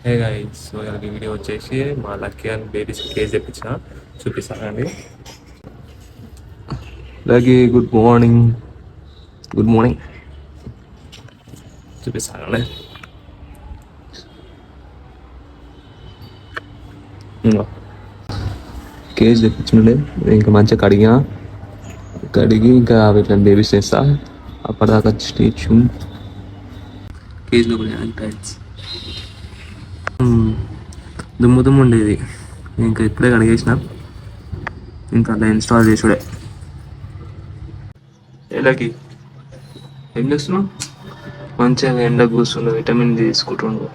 Hey guys, so ఈ video వచ్చేసి మా లక్కీ అండ్ బేబీస్ కేజ్ తెప్పించిన చూపిస్తానండి. Lucky good morning. Good morning చూపిస్తానండి. కేజ్ తెప్పించుండే ఇంకా మంచిగా కడిగి ఇంకా వీటిని బేబీస్ చేస్తా. అప్పటిదాకా స్టేజ్ కేజ్లో టైట్స్ దుమ్ము ఉండేది, ఇంకా ఇప్పుడే కడిగేసిన. ఇంకా అలా ఇన్స్టాల్ చేసుడే. ఎలాకి ఏం చేస్తున్నావు? మంచిగా ఎండ కూర్చుండు, విటమిన్ తీసుకుంటుండు.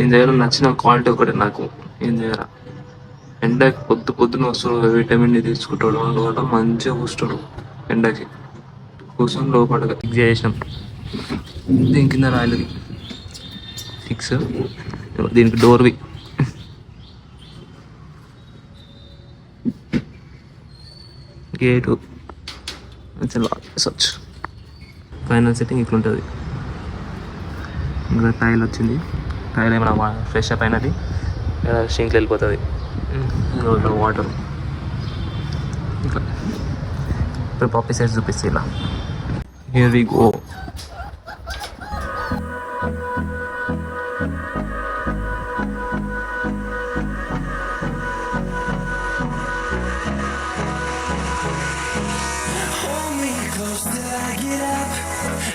ఏం చేయాలో నచ్చిన క్వాలిటీ ఒకటి నాకు. ఏం చేయాల ఎండకి పొద్దున వస్తున్నాడు, విటమిన్ డి తీసుకుంటాడు. అందువల్ల మంచిగా కూర్చుంటాడు ఎండకి. కూర్చొని లోపల ఫిక్స్ చేసినాం. దీని కింద రాయలేదు ఫిక్స్, దీనికి డోర్వి. గేటు సచ్ ఫైనల్ సెట్టింగ్ ఇట్లుంటుంది. ఇంకా టైల్ వచ్చింది. టైల్ ఏమైనా ఫ్రెష్ అప్ అయినది షింక్లు వెళ్ళిపోతుంది. వాటర్ ఇట్లా ఇప్పుడు పప్పి సైజ్ చూపిస్తే ఇలా. Here we go.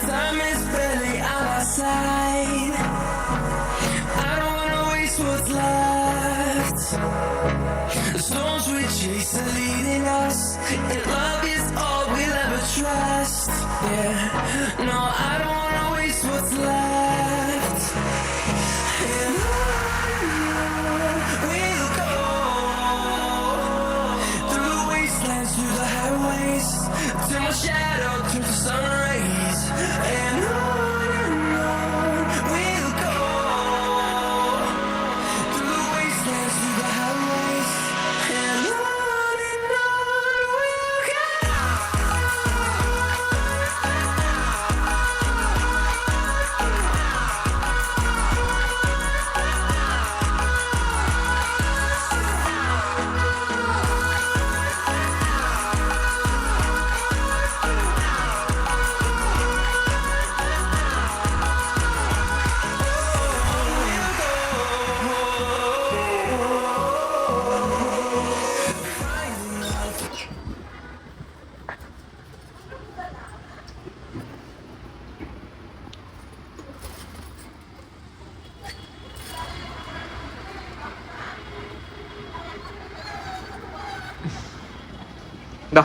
Time is barely on our side. I don't wanna waste what's left. The storms we chase are leading us, and love is all we'll ever trust. Yeah, no, I don't wanna waste what's left. And on we'll go, through the wastelands, through the highways, till my shadow turns to sun rays. And on we'll go, through the wastelands, through the highways. And on we'll go. Da.